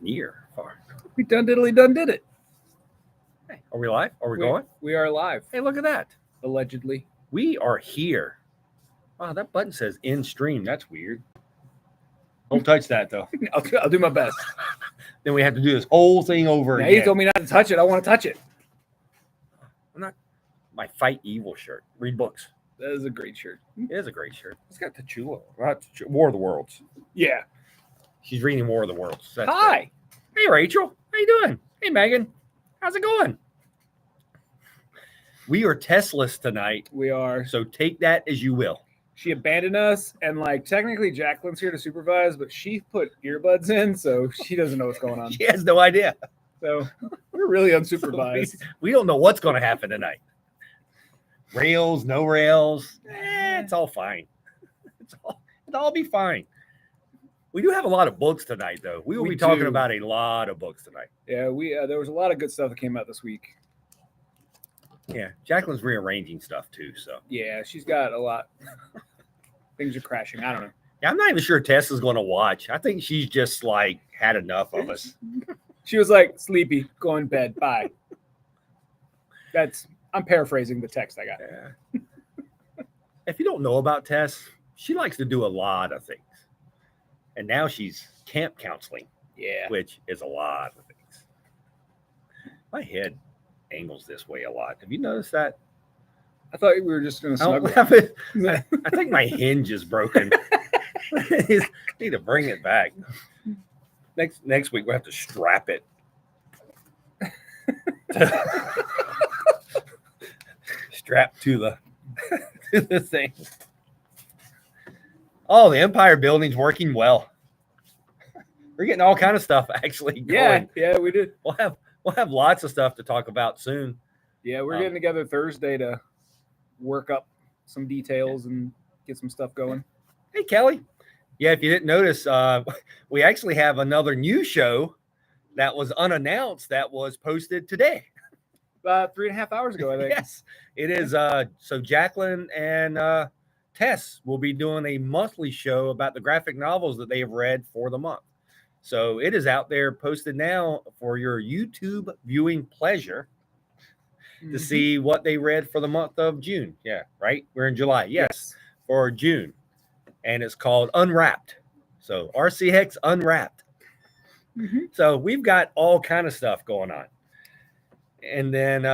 near far. We done did it. Hey, are we live? Are we going? We are live. Hey, look at that. Allegedly. We are here. Wow, that button says in stream. That's weird. Don't touch that though. I'll do my best. Then we have to do this whole thing over Now again. you told me not to touch it. I want to touch it. I'm not. My Fight Evil shirt. Read books. That is a great shirt. It is a great shirt. It's got Techula. War of the Worlds. Yeah. She's reading War of the Worlds. That's Hi. Great. Hey, Rachel. How you doing? Hey, Megan. How's it going? We are Teslas tonight. We are. So take that as you will. She abandoned us, and like technically Jacqueline's here to supervise, but she put earbuds in, so she doesn't know what's going on. She has no idea. So we're really unsupervised. So we don't know what's going to happen tonight. Rails, no rails. It's all fine. It'll all be fine. We do have a lot of books tonight, though. We will be talking about a lot of books tonight. Yeah, there was a lot of good stuff that came out this week. Yeah, Jacqueline's rearranging stuff too. So yeah, she's got a lot. Things are crashing. I don't know. Yeah, I'm not even sure Tess is going to watch. I think she's just like had enough of us. She was like, sleepy, go in bed, bye. I'm paraphrasing the text I got. Yeah. If you don't know about Tess, she likes to do a lot of things. And now she's camp counseling. Yeah. Which is a lot of things. My head angles this way a lot. Have you noticed that? I thought we were just going to snuggle. I think my hinge is broken. Need to bring it back. Next week we'll have to strap it. Strap to the thing. Oh, the Empire building's working well. We're getting all kind of stuff actually going. Yeah, we did. We'll have lots of stuff to talk about soon. Yeah, we're getting together Thursday to work up some details and get some stuff going. Hey, Kelly. Yeah, if you didn't notice, we actually have another new show that was unannounced that was posted today. 3.5 hours ago, I think. Yes, it is. So Jacqueline and Tess will be doing a monthly show about the graphic novels that they have read for the month. So it is out there posted now for your YouTube viewing pleasure to see what they read for the month of June. Yeah, right? We're in July. Yes, for June. And it's called Unwrapped. So RCX Unwrapped. So we've got all kind of stuff going on. And then,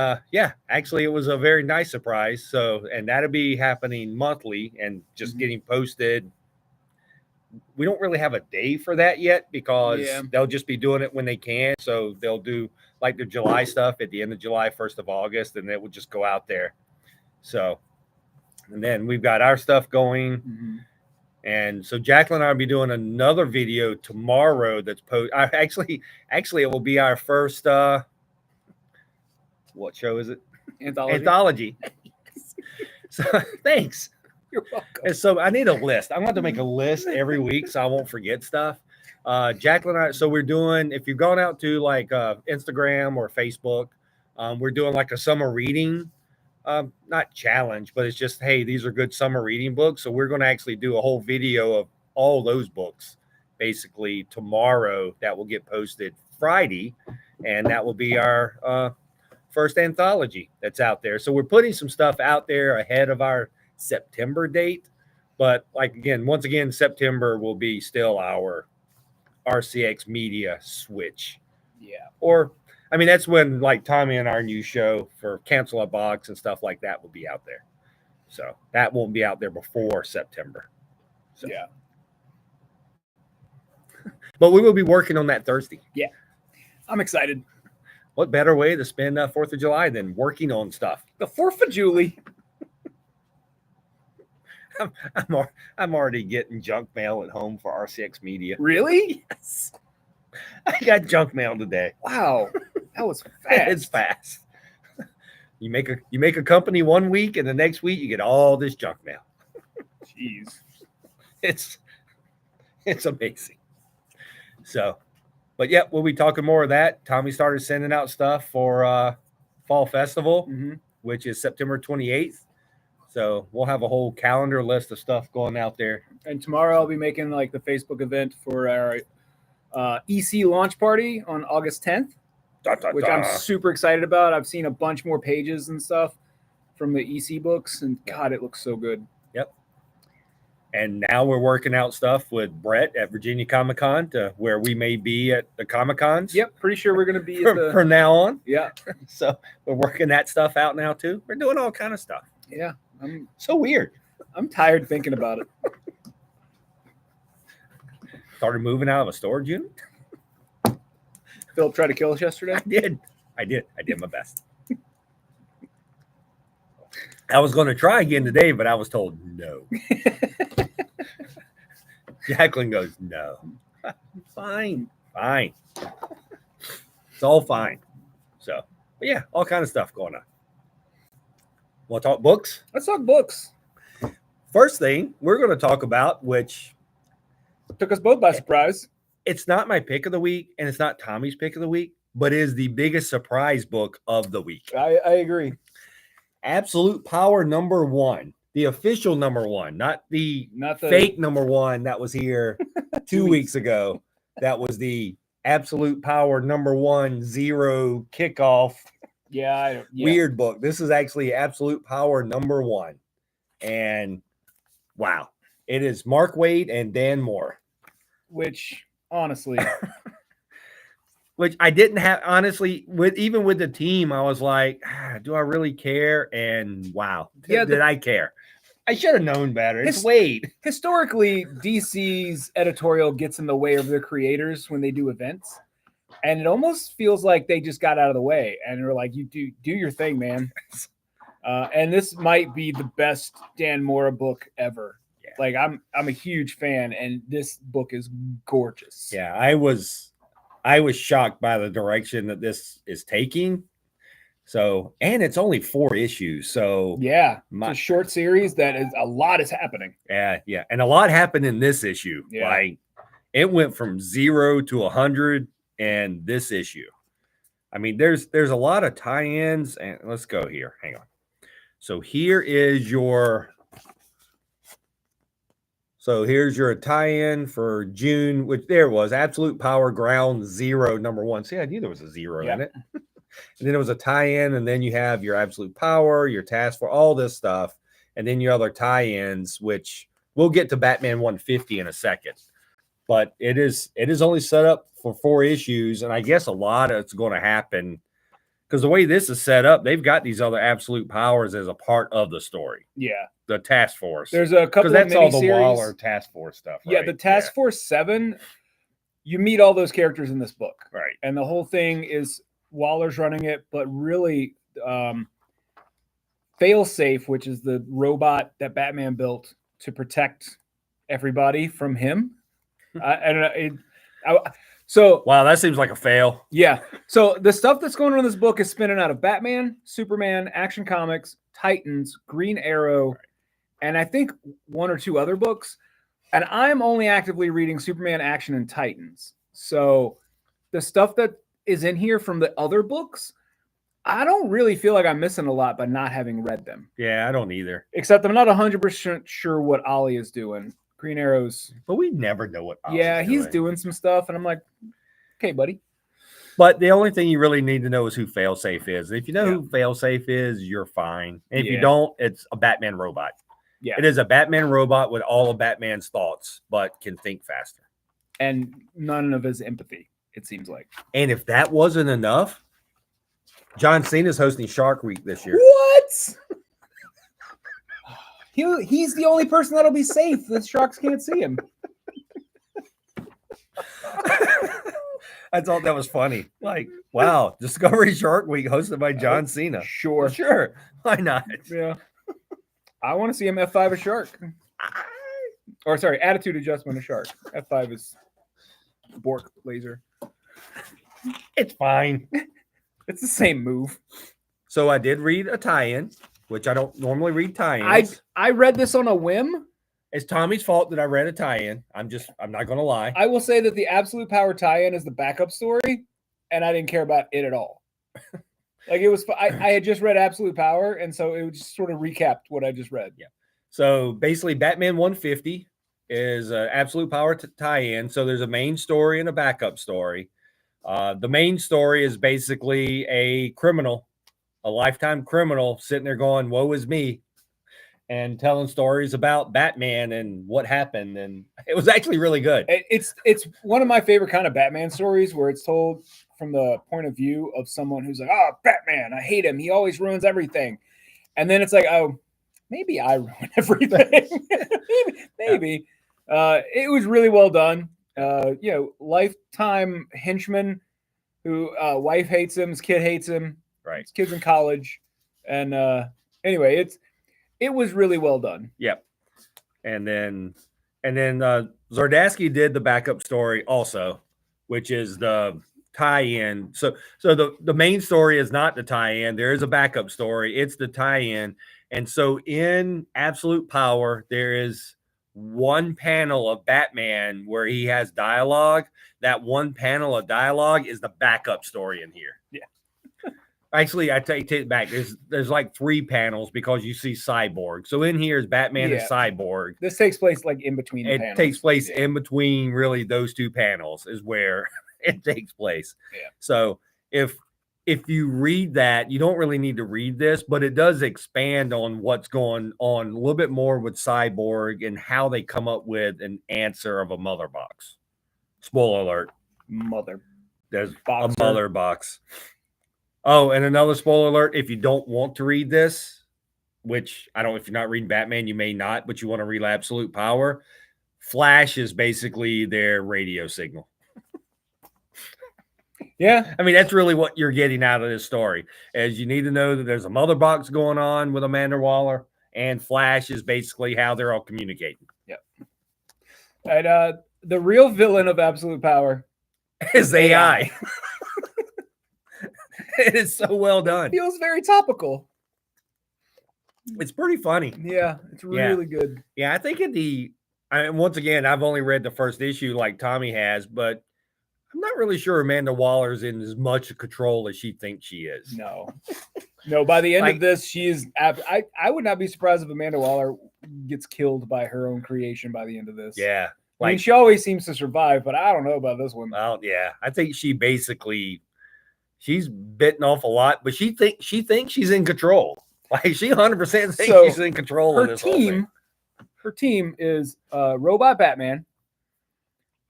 actually it was a very nice surprise. So, and that'll be happening monthly and just getting posted. We don't really have a day for that yet because they'll just be doing it when they can. So they'll do like the July stuff at the end of July, 1st of August, and it will just go out there. So, and then we've got our stuff going. And so Jacqueline and I will be doing another video tomorrow that's actually it will be our first what show is it? Anthology. So thanks. You're welcome. And so I need a list. I'm going to make a list every week so I won't forget stuff. Jacqueline and I, so we're doing, if you've gone out to like Instagram or Facebook, we're doing like a summer reading, not challenge, but it's just, hey, these are good summer reading books. So we're going to actually do a whole video of all those books basically tomorrow that will get posted Friday. And that will be our first anthology that's out there. So we're putting some stuff out there ahead of our September date. But like, once again, September will be still our RCX media switch. Yeah. Or, I mean, that's when like Tommy and our new show for Cancel a Box and stuff like that will be out there. So that won't be out there before September. So. Yeah. But we will be working on that Thursday. Yeah. I'm excited. What better way to spend 4th of July than working on stuff? The 4th of July. I'm already getting junk mail at home for RCX Media. Really? Yes. I got junk mail today. Wow. That was fast. It's fast. You make a company one week and the next week you get all this junk mail. Jeez. It's amazing. So, but yeah, we'll be talking more of that. Tommy started sending out stuff for Fall Festival, which is September 28th. So we'll have a whole calendar list of stuff going out there. And tomorrow I'll be making like the Facebook event for our EC launch party on August 10th, which I'm super excited about. I've seen a bunch more pages and stuff from the EC books, and God, it looks so good. Yep. And now we're working out stuff with Brett at Virginia Comic Con to where we may be at the Comic Cons. Yep, pretty sure we're going to be from now on. Yeah. So we're working that stuff out now too. We're doing all kind of stuff. Yeah. So weird. I'm tired thinking about it. Started moving out of a storage unit. Phillip tried to kill us yesterday. I did my best. I was going to try again today, but I was told no. Jacqueline goes, no. Fine. It's all fine. So, but yeah, all kind of stuff going on. Want to talk books? Let's talk books. First thing we're going to talk about, which took us both by surprise. It's not my pick of the week, and it's not Tommy's pick of the week, but is the biggest surprise book of the week. I agree. Absolute Power #1, the official #1, not the fake #1 that was here 2 weeks ago. That was the Absolute Power #1 zero kickoff. Yeah. Weird book. This is actually Absolute Power #1, and wow, it is Mark Waid and Dan Moore. Which honestly. Which I didn't have, honestly, with the team, I was like, do I really care? And wow, did I care? I should have known better. It's Wade. Historically, DC's editorial gets in the way of their creators when they do events. And it almost feels like they just got out of the way and they're like, you do your thing, man. And this might be the best Dan Moore book ever. Yeah. Like I'm a huge fan, and this book is gorgeous. Yeah, I was shocked by the direction that this is taking. So, and it's only 4 issues. So yeah, it's a short series that is a lot is happening. Yeah. And a lot happened in this issue. Yeah. Like it went from 0 to 100 in this issue. I mean, there's a lot of tie-ins, and let's go here. Hang on. So here's your tie-in for June, which there was Absolute Power Ground Zero #1. See, I knew there was a 0 in it. And then it was a tie-in, and then you have your Absolute Power, your Task Force, all this stuff, and then your other tie-ins, which we'll get to Batman 150 in a second. But it is only set up for 4 issues, and I guess a lot of it's going to happen because the way this is set up, they've got these other Absolute Powers as a part of the story. Yeah. The Task Force. There's a couple of that's all the miniseries. Waller Task Force stuff. Yeah, right? the Task Force 7, you meet all those characters in this book. Right. And the whole thing is Waller's running it, but really Failsafe, which is the robot that Batman built to protect everybody from him. I don't know. So wow, that seems like a fail. Yeah. So the stuff that's going on in this book is spinning out of Batman, Superman, Action Comics, Titans, Green Arrow, and I think 1 or 2 other books. And I'm only actively reading Superman, Action, and Titans. So the stuff that is in here from the other books, I don't really feel like I'm missing a lot by not having read them. Yeah, I don't either. Except I'm not 100% sure what Ollie is doing. Green Arrow's. But we never know what Ollie's he's doing some stuff, and I'm like, okay, buddy. But the only thing you really need to know is who Failsafe is. If you know who Failsafe is, you're fine. And if you don't, it's a Batman robot. Yeah. It is a Batman robot with all of Batman's thoughts, but can think faster. And none of his empathy, it seems like. And if that wasn't enough, John Cena's hosting Shark Week this year. What? He's the only person that'll be safe. The sharks can't see him. I thought that was funny. Like, wow, Discovery Shark Week hosted by John Cena. Sure. Why not? Yeah. I want to see him F5 a shark. Or sorry, attitude adjustment a shark. F5 is Bork laser. It's fine. It's the same move. So I did read a tie-in, which I don't normally read tie-ins. I read this on a whim. It's Tommy's fault that I read a tie-in. I'm not going to lie. I will say that the Absolute Power tie-in is the backup story, and I didn't care about it at all. Like it was, I had just read Absolute Power, and so it just sort of recapped what I just read. Yeah. So basically, Batman 150 is an Absolute Power tie-in. So there's a main story and a backup story. The main story is basically a criminal, a lifetime criminal, sitting there going, "Woe is me," and telling stories about Batman and what happened. And it was actually really good. It's one of my favorite kind of Batman stories where it's told from the point of view of someone who's like, "Oh, Batman, I hate him. He always ruins everything." And then it's like, "Oh, maybe I ruin everything." maybe. It was really well done. Lifetime henchman who wife hates him, his kid hates him. Right. His kid's in college. And anyway, it was really well done. Yep. And then Zardasky did the backup story also, which is the tie-in. So the main story is not the tie-in. There is a backup story. It's the tie-in. And so in Absolute Power, there is one panel of Batman where he has dialogue. That one panel of dialogue is the backup story in here. Yeah. Actually, I take it back. There's like 3 panels because you see Cyborg. So in here is Batman and Cyborg. This takes place like in between the panels. It takes place in between really those 2 panels is where it takes place. Yeah. So if you read that, you don't really need to read this, but it does expand on what's going on a little bit more with Cyborg and how they come up with an answer of a mother box. Spoiler alert. There's a mother box. Oh, and another spoiler alert. If you don't want to read this, which I don't know, if you're not reading Batman, you may not, but you want to read Absolute Power, Flash is basically their radio signal. Yeah. I mean, that's really what you're getting out of this story, is you need to know that there's a mother box going on with Amanda Waller, and Flash is basically how they're all communicating. Yep. And the real villain of Absolute Power is AI. It is so well done. It feels very topical. It's pretty funny. Yeah, it's really good. Yeah, I think once again, I've only read the first issue like Tommy has, but I'm not really sure Amanda Waller's in as much control as she thinks she is. No, by the end of this, she is. I would not be surprised if Amanda Waller gets killed by her own creation by the end of this. Yeah. I mean, she always seems to survive, but I don't know about this one. Well, yeah. I think she's bitten off a lot, but she thinks she's in control. Like, she 100% thinks she's in control of this whole thing. Her team is Robot Batman,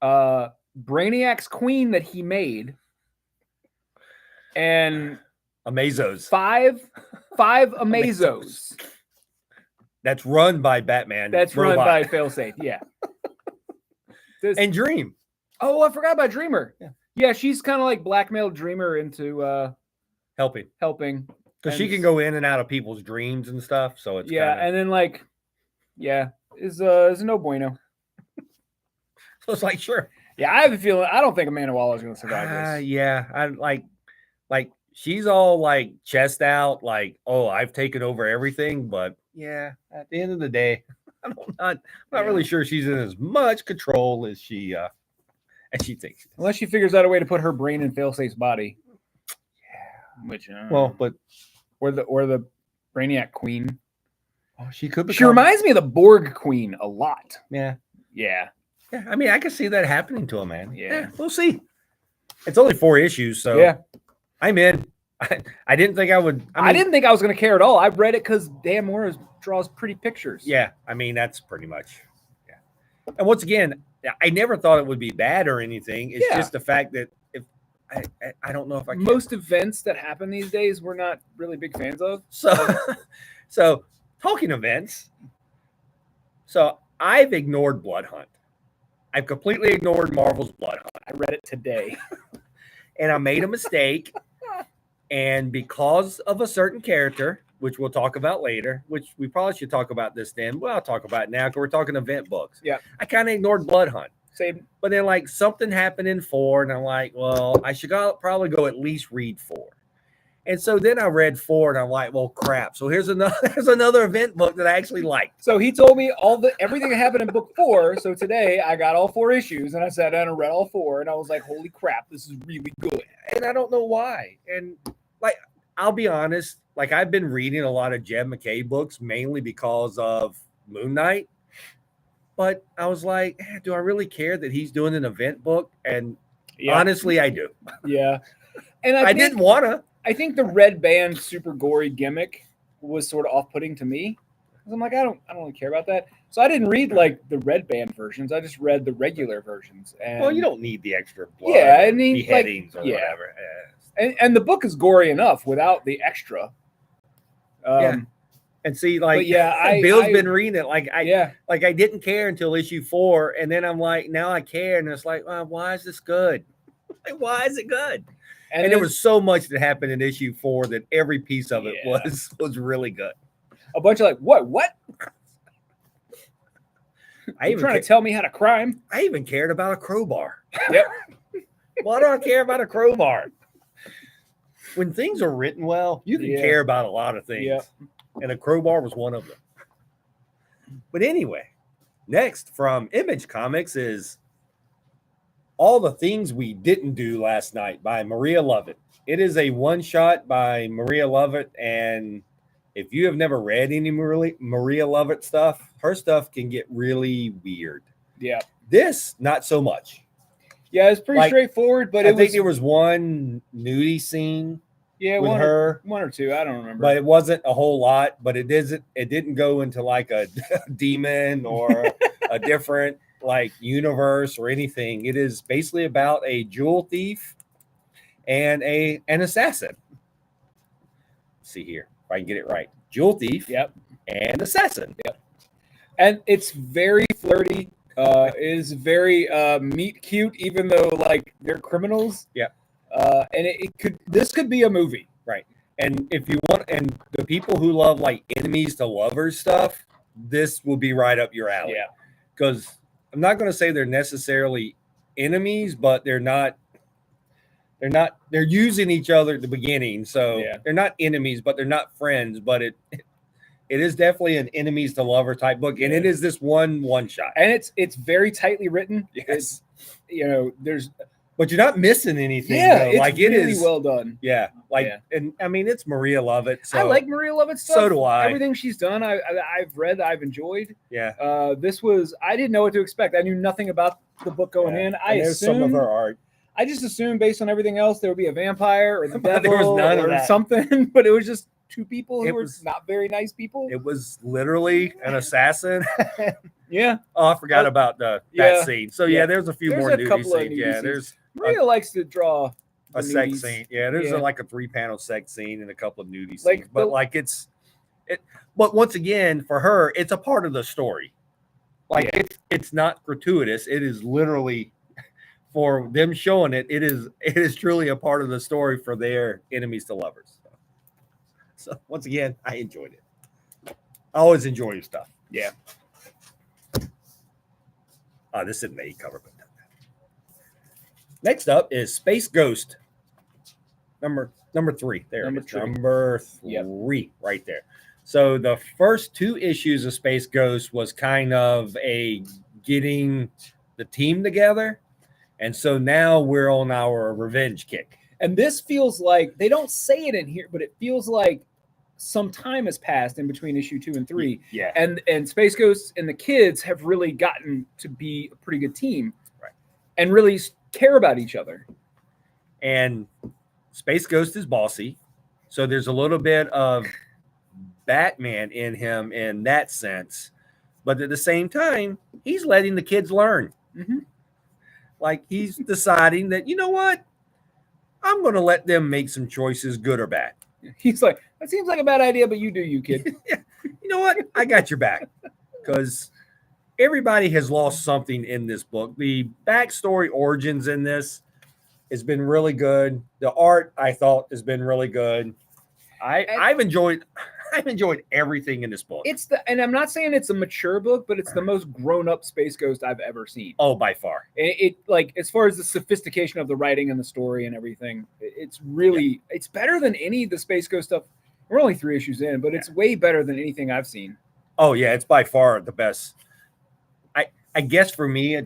Brainiac's Queen that he made, and Amazos. Five Amazos. That's run by Batman. That's run by Failsafe. Yeah. And Dream. Oh, I forgot about Dreamer. Yeah, she's kind of like blackmailed Dreamer into helping. Because she can go in and out of people's dreams and stuff. So it's and then is no bueno. So it's like, sure. Yeah, I have a feeling. I don't think Amanda Waller's going to survive this. Yeah, I like she's all like chest out, like, oh, I've taken over everything. But yeah, at the end of the day, I'm not really sure she's in as much control as she thinks. Unless she figures out a way to put her brain in Failsafe's body. Yeah, which or the Brainiac Queen. Oh, she could become. She reminds me of the Borg Queen a lot. Yeah. Yeah. Yeah, I mean, I can see that happening to a man. Yeah, we'll see. It's only 4 issues, so yeah, I'm in. I didn't think I would. I didn't think I was going to care at all. I read it because Dan Morris draws pretty pictures. Yeah, I mean, that's pretty much. Yeah, and once again, I never thought it would be bad or anything. It's just the fact that if I don't know if I can. Most events that happen these days, we're not really big fans of. So talking events. So I've ignored Blood Hunt. I've completely ignored Marvel's Blood Hunt. I read it today. And I made a mistake. And because of a certain character, which we'll talk about later, which we probably should talk about this then. Well, I'll talk about it now because we're talking event books. Yeah. I kind of ignored Blood Hunt. Same. But then like something happened in 4 and I'm like, well, I should probably go at least read 4. And so then I read 4 and I'm like, well, crap. So here's another event book that I actually liked. So he told me everything that happened in book 4. So today I got all 4 issues and I sat down and read all 4 and I was like, holy crap, this is really good. And I don't know why. And like, I'll be honest, like I've been reading a lot of Jed McKay books mainly because of Moon Knight. but I was like, do I really care that he's doing an event book? And Yeah. honestly, I do. Yeah. And I didn't want to. I think the red band super gory gimmick was sort of off-putting to me. I'm like, I don't really care about that. So I didn't read like the red band versions. I just read the regular versions. And Well, you don't need the extra blood. Yeah, or I mean, beheadings like, or yeah. whatever. And the book is gory enough without the extra. Yeah. And see, like, but yeah, Bill's been reading it. Like, yeah, like I didn't care until issue 4, and then I'm like, now I care, and it's like, well, why is this good? Like, why is it good? And there was so much that happened in issue 4 that every piece of it was really good. A bunch of like, what? You're trying to tell me how to crime? I even cared about a crowbar. Yep. Why do I care about a crowbar? When things are written well, you can care about a lot of things. Yep. And a crowbar was one of them. But anyway, next from Image Comics is All the Things We Didn't Do Last Night by Maria Lovett. It is a one-shot by Maria Lovett, and if you have never read any Maria Lovett stuff, her stuff can get really weird. Yeah. This, not so much. Yeah, it's pretty straightforward, but I think there was one nudie scene with her. One or two, I don't remember. But it wasn't a whole lot, but it didn't go into like a demon or a different like universe or anything. It is basically about a jewel thief and an assassin. Let's see here if I can get it right. Jewel thief, and assassin. Yep. And it's very flirty. It is very meet cute, even though like they're criminals. Yeah. And this could be a movie. Right. And if you want, and the people who love like enemies to lovers stuff, this will be right up your alley. Yeah. Because I'm not going to say they're necessarily enemies, but they're using each other at the beginning. So they're not enemies, but they're not friends. But it is definitely an enemies to lover type book. And it is this one shot. And it's very tightly written. Yes. But you're not missing anything. Yeah, it's like really it is well done. Yeah, and I mean it's Maria Lovett. So I like Maria Lovett stuff. So do I. Everything she's done, I've read, I've enjoyed. Yeah. I didn't know what to expect. I knew nothing about the book going in. I assumed some of her art. I just assumed based on everything else there would be a vampire or the devil there was none or of that. Something, but it was just two people who were not very nice people. It was literally an assassin. Yeah. Oh, I forgot about that scene. So there's a few more nudie scenes. Yeah, there's Maria likes to draw a sex scene. Yeah, there's like a 3-panel sex scene and a couple of nudie scenes. But but once again, for her, it's a part of the story. Like it's not gratuitous. It is literally for them showing it. It is truly a part of the story for their enemies to lovers. So once again, I enjoyed it. I always enjoy your stuff. Yeah. This isn't the cover, but next up is Space Ghost, number 3. There, number 3, right there. So the first 2 issues of Space Ghost was kind of a getting the team together, and so now we're on our revenge kick. And this feels like they don't say it in here, but it feels like some time has passed in between issue 2 and 3. Yeah. And Space Ghost and the kids have really gotten to be a pretty good team. Right. And really care about each other. And Space Ghost is bossy. So there's a little bit of Batman in him in that sense. But at the same time, he's letting the kids learn. Mm-hmm. Like he's deciding that, you know what? I'm going to let them make some choices, good or bad. He's like, that seems like a bad idea, but you do, you kid. You know what? I got your back. Because everybody has lost something in this book. The backstory origins in this has been really good. The art, I thought, has been really good. I've enjoyed everything in this book. And I'm not saying it's a mature book, but it's the most grown-up Space Ghost I've ever seen. Oh, by far. It like as far as the sophistication of the writing and the story and everything, it's really it's better than any of the Space Ghost stuff. We're only 3 issues in, but it's way better than anything I've seen. Oh yeah, it's by far the best. I guess for me,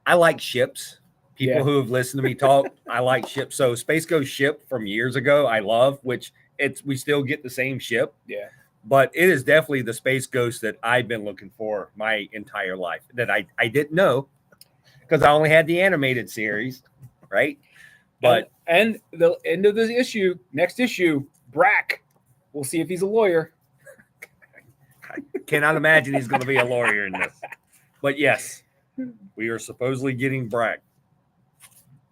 I like ships. People who have listened to me talk, I like ships. So Space Ghost ship from years ago, I love, which we still get the same ship. Yeah. but it is definitely the Space Ghost that I've been looking for my entire life that I didn't know because I only had the animated series, right? But and the end of the issue, next issue, Brack. We'll see if he's a lawyer. I cannot imagine he's going to be a lawyer in this. But yes, we are supposedly getting Brack.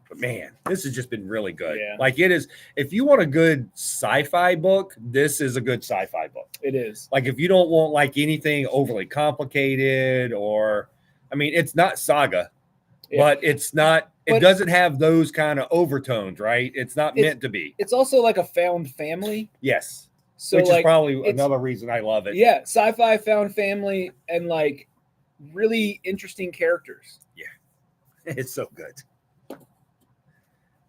But man, this has just been really good. Yeah. Like it is, if you want a good sci-fi book, this is a good sci-fi book. It is. Like if you don't want like anything overly complicated or, I mean, it's not saga, but it's not, it doesn't have those kind of overtones, right? It's not meant to be. It's also like a found family. Yes. So which like, is probably another reason I love it. Yeah. Sci-fi found family and like really interesting characters. Yeah. It's so good.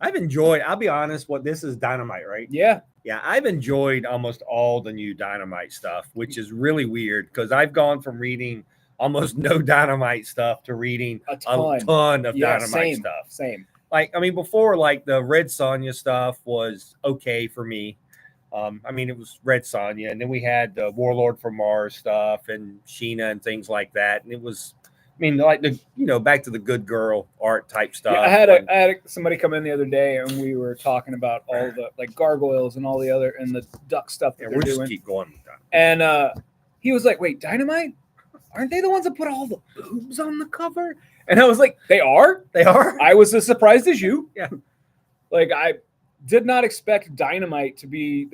I've enjoyed, I'll be honest, what this is Dynamite, right? Yeah. Yeah, I've enjoyed almost all the new Dynamite stuff, which is really weird because I've gone from reading almost no Dynamite stuff to reading a ton of Dynamite stuff. Same. Like, I mean, before, like the Red Sonja stuff was okay for me. I mean, it was Red Sonja, and then we had the Warlord from Mars stuff and Sheena and things like that, and it was, I mean, like the back to the good girl art type stuff. Yeah, I had somebody come in the other day, and we were talking about all the like gargoyles and all the other and the duck stuff that they're doing. Just keep going with that. And he was like, "Wait, Dynamite? Aren't they the ones that put all the boobs on the cover?" And I was like, "They are. They are." I was as surprised as you. Yeah. Like I did not expect Dynamite to be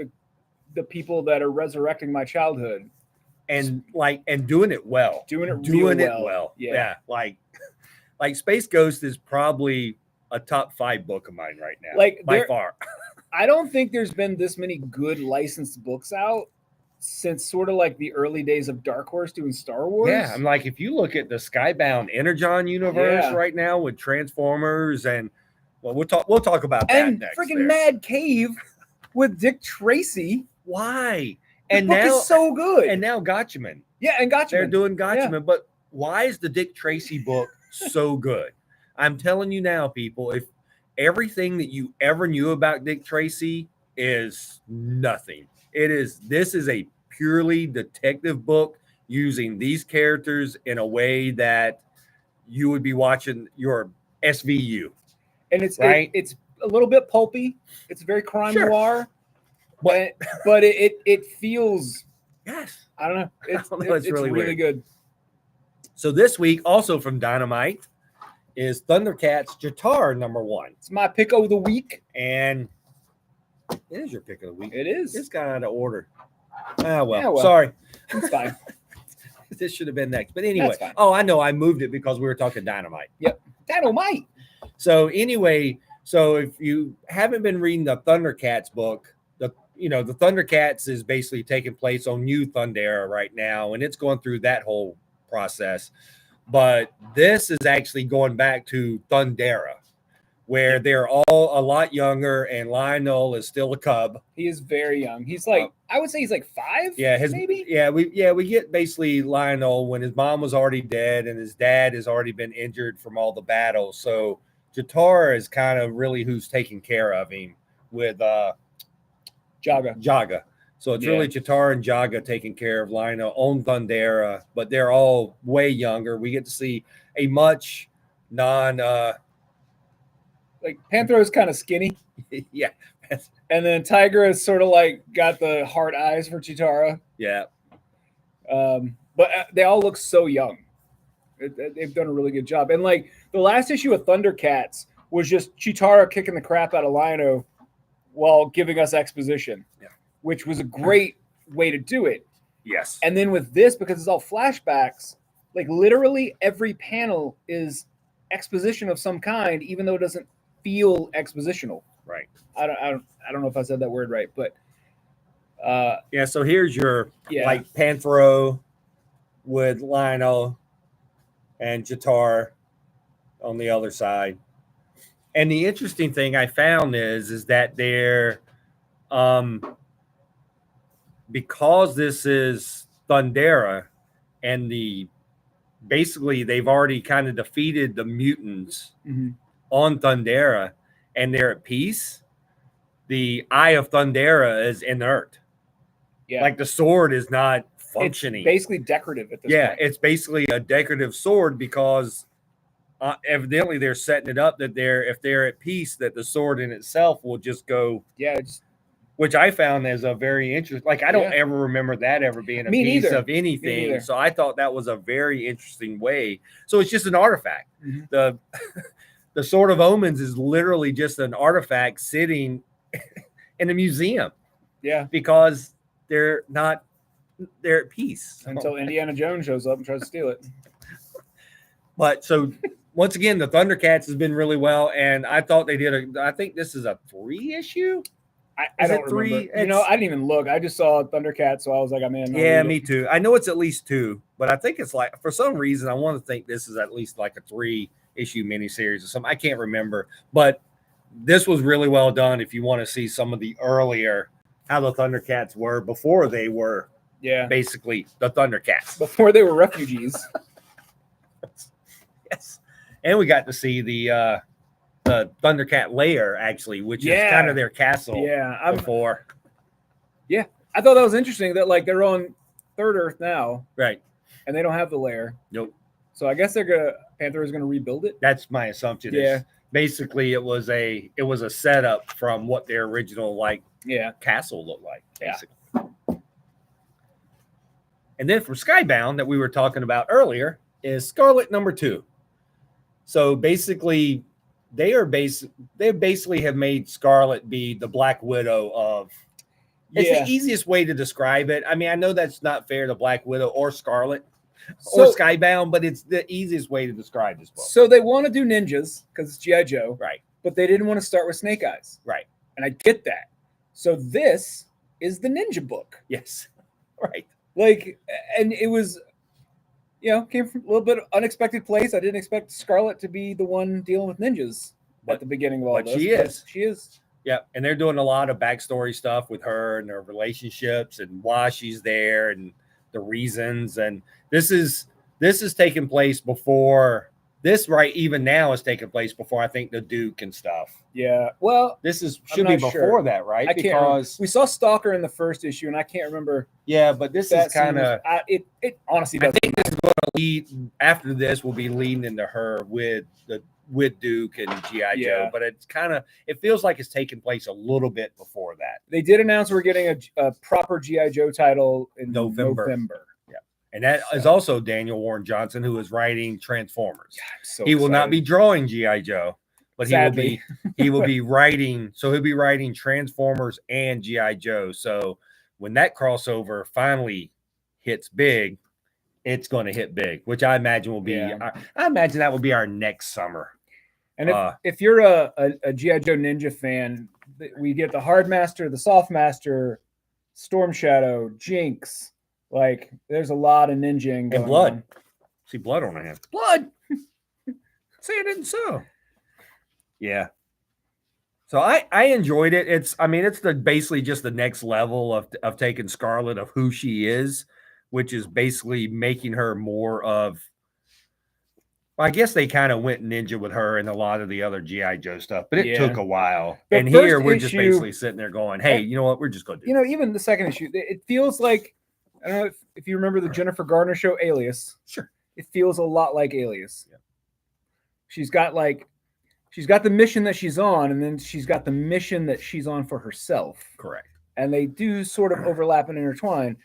the people that are resurrecting my childhood. And doing it well. Doing it well. Yeah. Like Space Ghost is probably a top 5 book of mine right now. Like by far. I don't think there's been this many good licensed books out since sort of like the early days of Dark Horse doing Star Wars. Yeah, I'm like, if you look at the Skybound Energon universe right now with Transformers and we'll talk about that and next. Freaking Mad Cave with Dick Tracy. Why? And now is so good. And now Gotchaman. Yeah, and Gotchaman. They're doing Gotchaman, but why is the Dick Tracy book so good? I'm telling you now, people, if everything that you ever knew about Dick Tracy is nothing. This is a purely detective book using these characters in a way that you would be watching your SVU. And it's it's a little bit pulpy. It's very crime noir. But it feels, yes, I don't know. It's really good. So this week, also from Dynamite, is Thundercats Cheetara #1. It's my pick of the week, and it is your pick of the week. It is. It's got out of order. Well, sorry. It's fine. This should have been next, but anyway. Oh, I know. I moved it because we were talking Dynamite. Yep, Dynamite. So anyway, if you haven't been reading the Thundercats book. The Thundercats is basically taking place on New Thundera right now, and it's going through that whole process. But this is actually going back to Thundera, where they're all a lot younger, and Lionel is still a cub. He is very young. He's like, I would say he's like 5. Yeah, maybe. Yeah, we get basically Lionel when his mom was already dead, and his dad has already been injured from all the battles. So Cheetara is kind of really who's taking care of him with Jaga. So it's really Cheetara and Jaga taking care of Lionel on Thundera, but they're all way younger. We get to see a much like Panthro is kind of skinny. Yeah. And then Tiger is sort of like got the hard eyes for Cheetara. Yeah. But they all look so young. They've done a really good job. And like the last issue of Thundercats was just Cheetara kicking the crap out of Lionel while giving us exposition, which was a great way to do it. Yes. And then with this, because it's all flashbacks, like literally every panel is exposition of some kind, even though it doesn't feel expositional. Right. I don't know if I said that word right, but so here's your like Panthro with Lionel and Cheetara on the other side. And the interesting thing I found is that they're because this is Thundera and basically they've already kind of defeated the mutants on Thundera and they're at peace. The Eye of Thundera is inert. Yeah. Like the sword is not functioning. It's basically decorative at this Yeah, point. it's basically a decorative sword because evidently they're setting it up that if they're at peace, that the sword in itself will just go. Yeah, it's Which I found as a very interesting. Like I don't ever remember that ever being a Me piece neither. of anything. neither. So I thought that was a very interesting way. So it's just an artifact. Mhm. The Sword of Omens is literally just an artifact sitting in a museum. Yeah. Because they're at peace. Until Indiana Jones shows up and tries to steal it. But so once again, the Thundercats has been really well, and I thought they did I think this is a 3-issue. I don't remember. I didn't even look. I just saw Thundercats, so I was like, I'm in. Yeah, me too. I know it's at least 2, but I think it's like, for some reason, I want to think this is at least like a 3-issue miniseries or something. I can't remember, but this was really well done. If you want to see some of the earlier how the Thundercats were before they were, basically the Thundercats before they were refugees. Yes, and we got to see the Thundercat lair actually, which is kind of their castle. Yeah, before. Yeah, I thought that was interesting that like they're on Third Earth now, right? And they don't have the lair. Nope. So I guess Panther is gonna rebuild it. That's my assumption. Yeah. Basically, it was a setup from what their original castle looked like. Basically. Yeah. And then from Skybound that we were talking about earlier is Scarlett #2. So basically, they basically have made Scarlett be the Black Widow of. It's the easiest way to describe it. I mean, I know that's not fair to Black Widow or Scarlett or Skybound, but it's the easiest way to describe this book. So they want to do ninjas because it's G.I. Joe, right? But they didn't want to start with Snake Eyes, right? And I get that. So this is the ninja book. Yes, right. Like, and it was. Came from a little bit of unexpected place. I didn't expect Scarlett to be the one dealing with ninjas at the beginning of all this. She is. Yeah, and they're doing a lot of backstory stuff with her and their relationships and why she's there and the reasons. And this is taking place before this, right? Even now is taking place before I think the Duke and stuff. Yeah, well, this should be before that, right? Because we saw Stalker in the first issue, and I can't remember. Yeah, but this is kind of it honestly. I think this is going to lead after this. Will be leading into her with Duke and G.I. Joe, but it feels like it's taking place a little bit before that. They did announce we're getting a proper G.I. Joe title in November. Yeah, and that is also Daniel Warren Johnson, who is writing Transformers. So he will not be drawing G.I. Joe, but he will be writing. So he'll be writing Transformers and G.I. Joe. So when that crossover finally hits big, it's going to hit big, which I imagine will be. I imagine that will be our next summer. And if you're a G.I. Joe Ninja fan, we get the Hard Master, the Soft Master, Storm Shadow, Jinx. Like, there's a lot of ninjaing going and blood. on. See blood on her hand. Blood. Say it isn't so. Yeah. So I enjoyed it. It's basically just the next level of taking Scarlett of who she is, which is basically making her more of. Well, I guess they kind of went ninja with her and a lot of the other G.I. Joe stuff, but it took a while. And here we're just basically sitting there going, "Hey, you know what? We're just going to do." Even the second issue, it feels like I don't know if you remember the Jennifer Garner show Alias. Sure, it feels a lot like Alias. Yeah. She's got the mission that she's on, and then she's got the mission that she's on for herself. Correct. And they do sort of overlap and intertwine,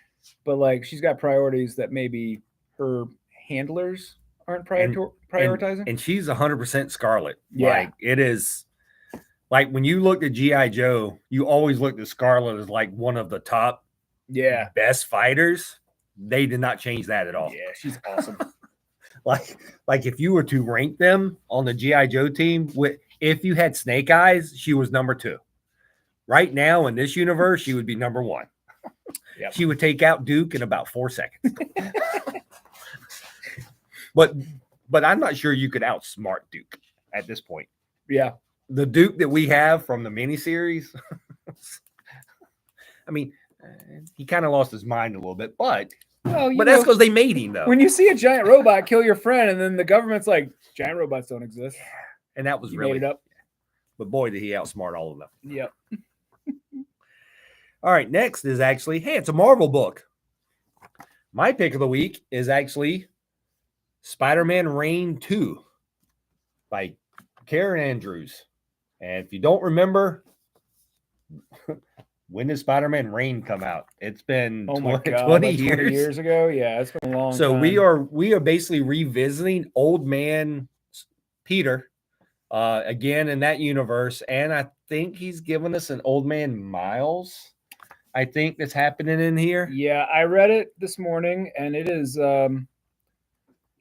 but like she's got priorities that maybe her handlers aren't prioritizing. And she's 100% Scarlett. Yeah. Like it is like when you looked at G.I. Joe, you always looked at Scarlett as like one of the top best fighters. They did not change that at all. Yeah, she's awesome. like if you were to rank them on the G.I. Joe team, if you had Snake Eyes, she was #2. Right now in this universe, she would be #1. Yep. She would take out Duke in about 4 seconds. But I'm not sure you could outsmart Duke at this point. Yeah. The Duke that we have from the miniseries, I mean, he kind of lost his mind a little bit, but that's because they made him, though. When you see a giant robot kill your friend and then the government's like, giant robots don't exist. And that was you really made it up. But boy, did he outsmart all of them. Yep. All right, next is actually, hey, it's a Marvel book. My pick of the week is actually Spider-Man Reign 2 by Karen Andrews. And if you don't remember, when did Spider-Man Reign come out? It's been 20 like years. 20 years ago. Yeah, it's been a long so time. we are basically revisiting Old Man Peter again in that universe, and I think he's given us an Old Man Miles. I think that's happening in here. Yeah, I read it this morning, and it is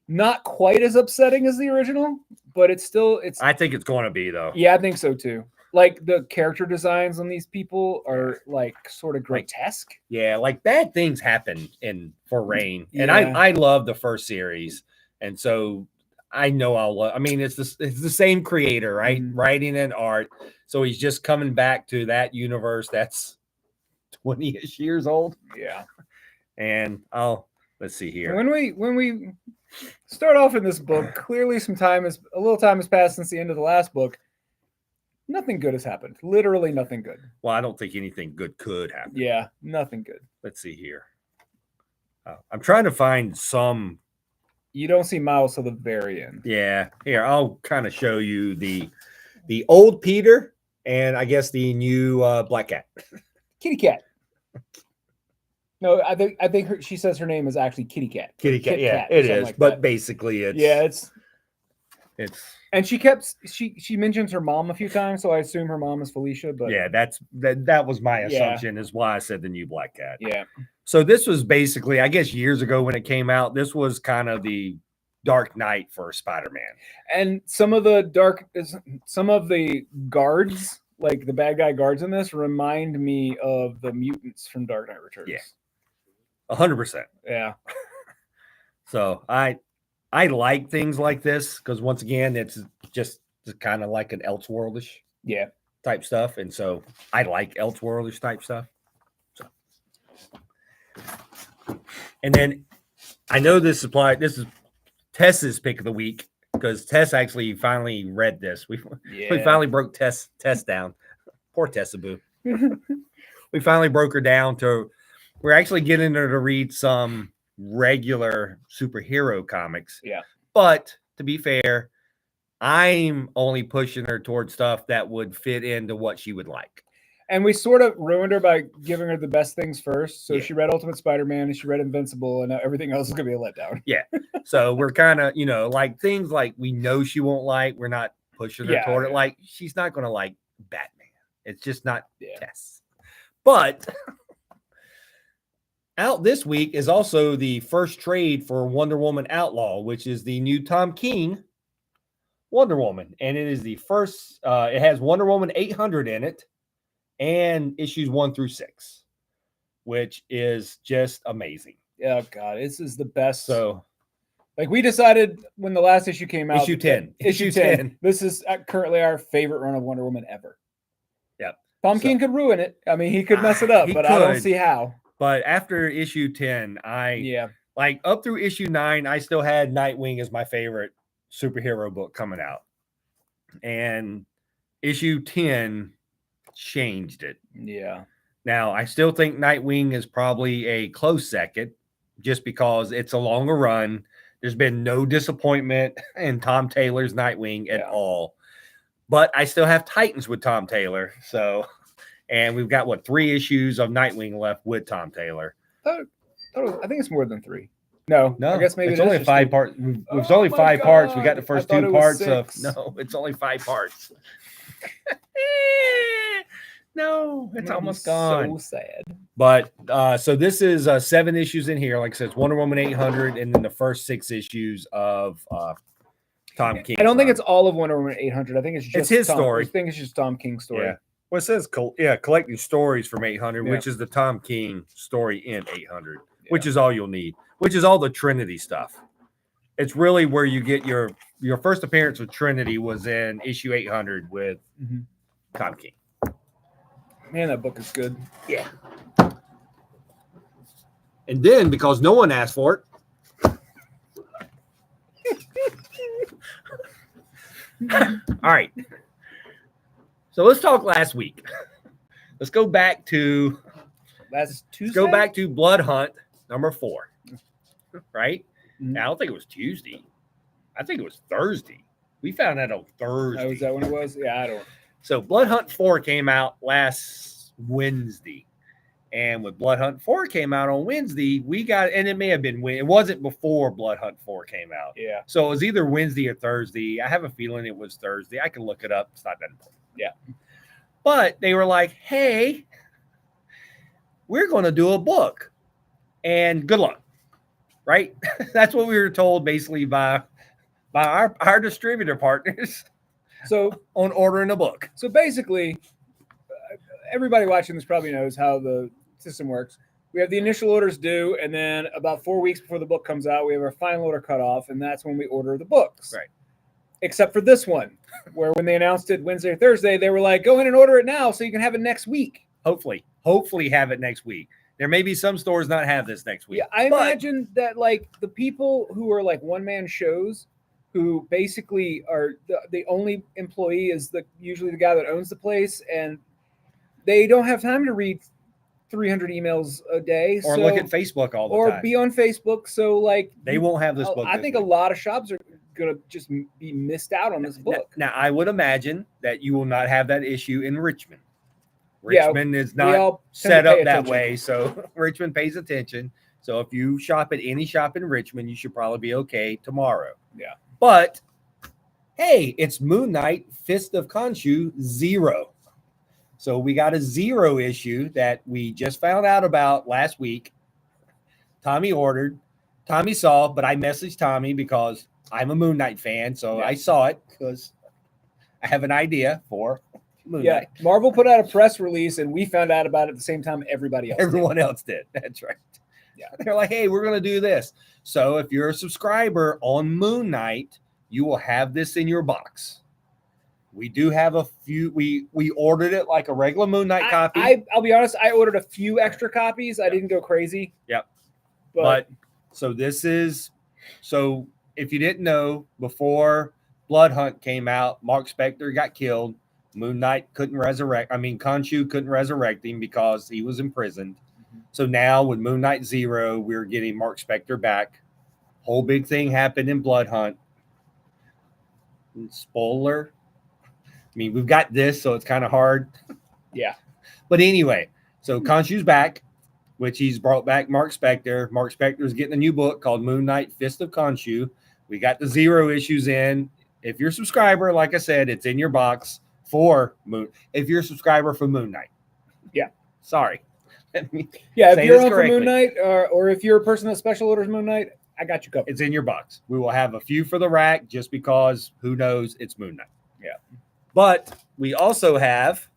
not quite as upsetting as the original, but it's. I think it's going to be though. Yeah, I think so too. Like the character designs on these people are like sort of grotesque. Yeah, like bad things happen for Reign, and Yeah. I love the first series, and so I know I'll love. I mean, it's the same creator, right? Mhm. Writing and art, so he's just coming back to that universe that's 20-ish years old. Yeah. And let's see here. When we start off in this book, clearly a little time has passed since the end of the last book. Nothing good has happened. Literally nothing good. Well, I don't think anything good could happen. Yeah, nothing good. Let's see here. I'm trying to find some. You don't see Miles till the very end. Yeah, here I'll kind of show you the old Peter and I guess the new Black Cat. Kitty Cat. No, I think she says her name is actually Kitty Cat. Kitty Cat, yeah, it is. Like but basically, it's And she mentions her mom a few times, so I assume her mom is Felicia. But yeah, that was my assumption. Is why I said the new Black Cat. Yeah. So this was basically, I guess, years ago when it came out. This was kind of the Dark Knight for Spider-Man. And some of the guards, like the bad guy guards in this, remind me of the mutants from Dark Knight Returns. Yeah. 100%. Yeah. So I like things like this because once again, it's just kind of like an Elseworldish type stuff. And so I like Elseworldish type stuff. So. And then I know this is Tess's pick of the week because Tess actually finally read this. We finally broke Tess down. Poor Tessa Boo. We finally broke her down to we're actually getting her to read some regular superhero comics. Yeah. But to be fair, I'm only pushing her towards stuff that would fit into what she would like. And we sort of ruined her by giving her the best things first. So she read Ultimate Spider-Man and she read Invincible, and now everything else is going to be a letdown. Yeah. So we're kind of, like things like we know she won't like. We're not pushing her toward it. Like she's not going to like Batman. It's just not Tess. But out this week is also the first trade for Wonder Woman Outlaw, which is the new Tom King Wonder Woman. And it is the first, it has Wonder Woman 800 in it and issues 1 through 6, which is just amazing. Oh, God, this is the best. So, like we decided when the last issue came out. Issue 10. Issue 10. This is currently our favorite run of Wonder Woman ever. Yep. Tom King could ruin it. I mean, he could mess it up, but I don't see how. But after issue 10, like up through issue 9, I still had Nightwing as my favorite superhero book coming out. And issue 10 changed it. Yeah. Now, I still think Nightwing is probably a close second just because it's a longer run. There's been no disappointment in Tom Taylor's Nightwing at all. But I still have Titans with Tom Taylor. So, and we've got 3 issues of Nightwing left with Tom Taylor. I think it's more than 3. No, I guess maybe it's only 5 parts. It's only 5 parts. We got the first 2 parts of. No, it's only 5 parts. No, it's almost gone. So sad. But so this is 7 issues in here. Like I said, it's Wonder Woman 800, and then the first 6 issues of Tom King. I don't think it's all of Wonder Woman 800. I think it's just his story. I think it's just Tom King's story. Yeah. Well, it says collecting stories from 800, which is the Tom King story in 800, which is all you'll need, which is all the Trinity stuff. It's really where you get your first appearance with Trinity was in issue 800 with Tom King. Man, that book is good. Yeah. And then, because no one asked for it. All right. So let's talk last week. Let's go back to last Tuesday. Go back to Blood Hunt number 4, right? Mhm. I don't think it was Tuesday. I think it was Thursday. We found out on Thursday. Oh, is that when it was? Yeah, I don't. So Blood Hunt 4 came out last Wednesday. And when Blood Hunt 4 came out on Wednesday, we got, and it may have been, it wasn't before Blood Hunt 4 came out. Yeah. So it was either Wednesday or Thursday. I have a feeling it was Thursday. I can look it up. It's not that important. Yeah. But they were like, hey, we're going to do a book. And good luck. Right? That's what we were told basically by our distributor partners. So on ordering a book. So basically, everybody watching this probably knows how the system works. We have the initial orders due, and then about 4 weeks before the book comes out, we have our final order cutoff, and that's when we order the books. Right. Except for this one, where when they announced it Wednesday or Thursday, they were like, go in and order it now so you can have it next week. Hopefully have it next week. There may be some stores not have this next week. Yeah, I imagine that like the people who are like one-man shows, who basically are the only employee is usually the guy that owns the place, and they don't have time to read 300 emails a day. Or look at Facebook all the time. Or be on Facebook. So like they won't have this book. I think a lot of shops are going to just be missed out on this book. Now, I would imagine that you will not have that issue in Richmond. Richmond is not set up that way. So Richmond pays attention. So if you shop at any shop in Richmond, you should probably be okay tomorrow. Yeah. But hey, it's Moon Knight Fist of Khonshu 0. So we got a 0 issue that we just found out about last week. Tommy ordered. Tommy saw, but I messaged Tommy because I'm a Moon Knight fan. So I saw it because I have an idea for Moon Knight. Marvel put out a press release and we found out about it at the same time everybody else Everyone else did. That's right. Yeah. They're like, hey, we're going to do this. So if you're a subscriber on Moon Knight, you will have this in your box. We do have a few. We ordered it like a regular Moon Knight copy. I'll be honest. I ordered a few extra copies. I didn't go crazy. Yep. But so this is, so if you didn't know, before Blood Hunt came out, Mark Spector got killed. Moon Knight couldn't resurrect. I mean, Khonshu couldn't resurrect him because he was imprisoned. Mm-hmm. So now with Moon Knight 0, we're getting Mark Spector back. Whole big thing happened in Blood Hunt. Spoiler. I mean, we've got this, so it's kind of hard. Yeah. But anyway, so Khonshu's back, which he's brought back Mark Spector. Mark Spector's getting a new book called Moon Knight Fist of Khonshu. We got the 0 issues in. If you're a subscriber, like I said, it's in your box for Moon. If you're a subscriber for Moon Knight. Yeah. Sorry. If you're on for Moon Knight, or if you're a person that special orders Moon Knight, I got you covered. It's in your box. We will have a few for the rack just because who knows, it's Moon Knight. Yeah. But we also have,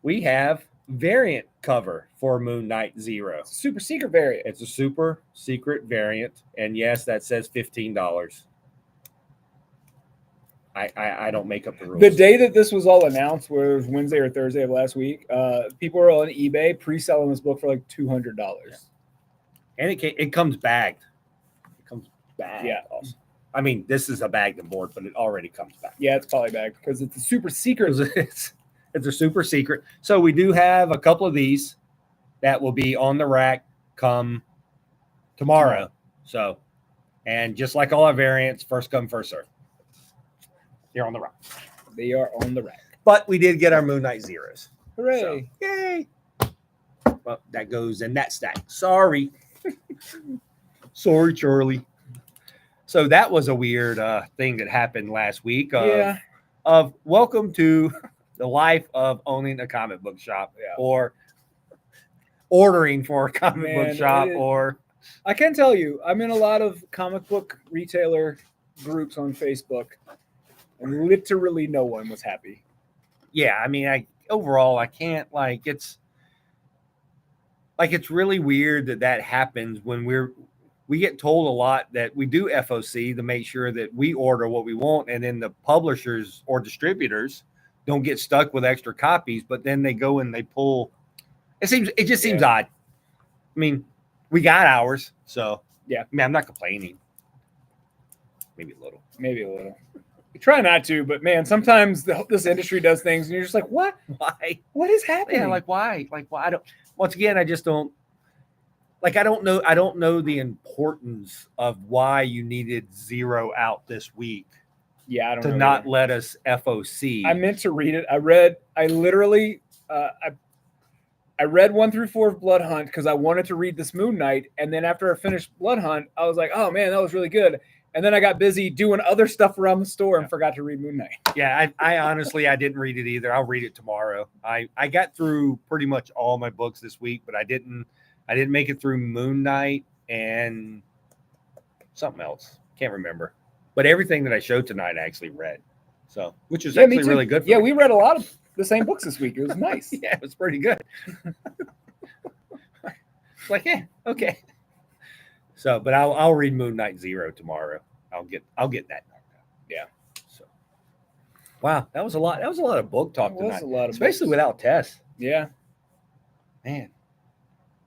we have variant cover for Moon Knight 0. Super secret variant. It's a super secret variant. And yes, that says $15. I don't make up the rules. The day that this was all announced, where it was Wednesday or Thursday of last week, people were on eBay pre-selling this book for like $200. Yeah. And it comes bagged. It comes bagged. Yeah. Also. I mean, this is a bagged and board, but it already comes back. Yeah, it's probably bagged because it's a super secret. It's a super secret. So we do have a couple of these that will be on the rack come tomorrow. So, and just like all our variants, first come, first serve. They're on the rack. They are on the rack. But we did get our Moon Knight 0s. Hooray. So, yay. Well, that goes in that stack. Sorry. Sorry, Charlie. So that was a weird thing that happened last week. Of welcome to the life of owning a comic book shop or ordering for a comic book shop. Or I can tell you, I'm in a lot of comic book retailer groups on Facebook, and literally no one was happy. Yeah, I mean, overall, I can't it's really weird that happens when we get told a lot that we do FOC to make sure that we order what we want, and then the publishers or distributors don't get stuck with extra copies, but then they go and they pull. It just seems odd. I mean, we got ours, so yeah. I mean, I'm not complaining. Maybe a little. You try not to, but man, sometimes this industry does things, and you're just like, what? Why? What is happening? Yeah, like why? Like why? I don't. Once again, I just don't. Like I don't know. I don't know the importance of why you needed Zero out this week. Yeah, I don't to know not either. let us FOC. I meant to read it. I literally, I read 1 through 4 of Blood Hunt because I wanted to read this Moon Knight, and then after I finished Blood Hunt, I was like, oh man, that was really good. And then I got busy doing other stuff around the store and forgot to read Moon Knight. Yeah, I honestly I didn't read it either. I'll read it tomorrow. I got through pretty much all my books this week, but I didn't make it through Moon Knight and something else. Can't remember. But everything that I showed tonight I actually read. So, which is actually really good for me. we read a lot of the same books this week. It was nice. Yeah, it was pretty good. It's like, yeah, okay. So, but I'll read Moon Knight Zero tomorrow. I'll get that. Yeah. So, wow, that was a lot. That was a lot of book talk tonight, especially without Tess. Yeah, man,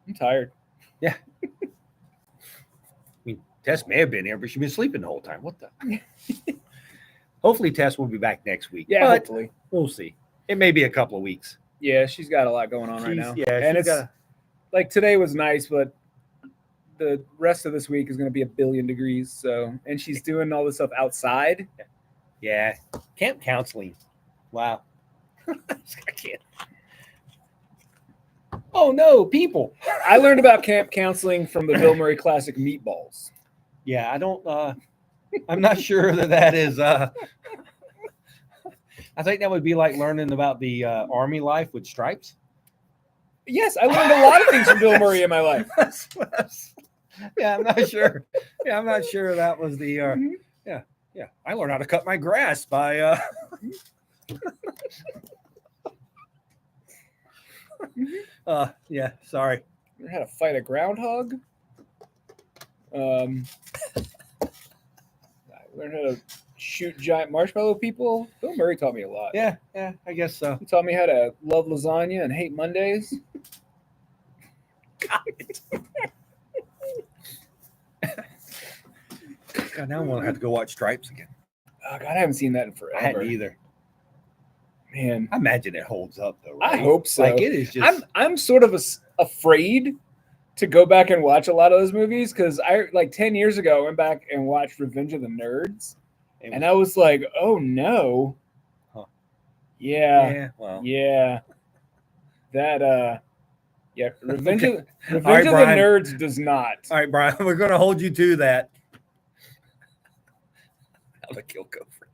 I'm tired. Yeah. I mean, Tess may have been here, but she's been sleeping the whole time. What the? Hopefully, Tess will be back next week. Yeah, hopefully. We'll see. It may be a couple of weeks. Yeah, she's got a lot going on right now. Yeah, and it's like today was nice, but the rest of this week is going to be 1 billion degrees. So, and she's doing all this stuff outside. Yeah, camp counseling. Wow, I can't. Oh no, people! I learned about camp counseling from the Bill Murray classic Meatballs. Yeah, I don't. I'm not sure that is. I think that would be like learning about the Army life with stripes. Yes, I learned a lot of things from Bill Murray in my life. Yeah, I'm not sure. Yeah, I'm not sure that was the. Yeah. I learned how to cut my grass by. Yeah. Sorry. Learned how to fight a groundhog. I learned how to shoot giant marshmallow people. Bill Murray taught me a lot. Yeah, I guess so. He taught me how to love lasagna and hate Mondays. God, now I'm gonna have to go watch Stripes again. Oh God, I haven't seen that in forever. I hadn't either. Man, I imagine it holds up though. Right? I hope so. Like it is just. I'm sort of afraid to go back and watch a lot of those movies because I like 10 years ago I went back and watched Revenge of the Nerds, and I was like, oh no. Huh. Yeah. Yeah. Well. Yeah. That yeah. Revenge of the Brian. Nerds does not. All right, Brian, we're gonna hold you to that. How to kill Gophers.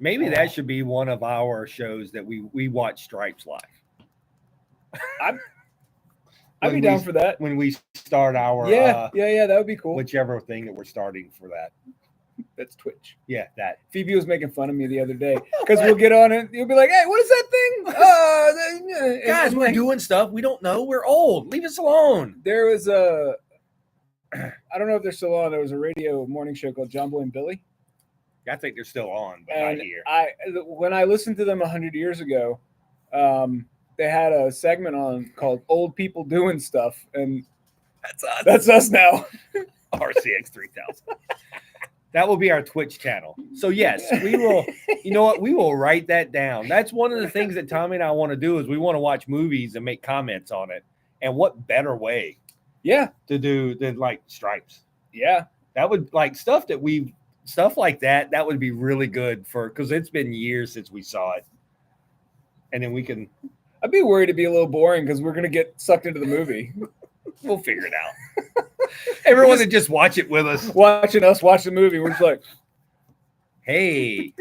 Maybe that should be one of our shows that we watch Stripes live. I'd be down for that. When we start our yeah, that would be cool. Whichever thing that we're starting for that. That's Twitch. Yeah, that. Phoebe was making fun of me the other day because we'll get on it. You'll be like, "Hey, what is that thing?" Guys, we're doing stuff we don't know. We're old. Leave us alone. There was I don't know if they're still on. There was a radio morning show called John Boy and Billy. I think they're still on, but and not here. When I listened to them 100 years ago, they had a segment on called "Old People Doing Stuff," and that's us. That's us now. RCX 3000. That will be our Twitch channel. So yes, we will. You know what? We will write that down. That's one of the things that Tommy and I want to do is we want to watch movies and make comments on it. And what better way? Yeah, to do than like Stripes. Yeah, that would like stuff like that. That would be really good because it's been years since we saw it. And then we can. I'd be worried it'd be a little boring because we're gonna get sucked into the movie. We'll figure it out. Everyone would just watch it with us. Watching us watch the movie. We're just like, hey.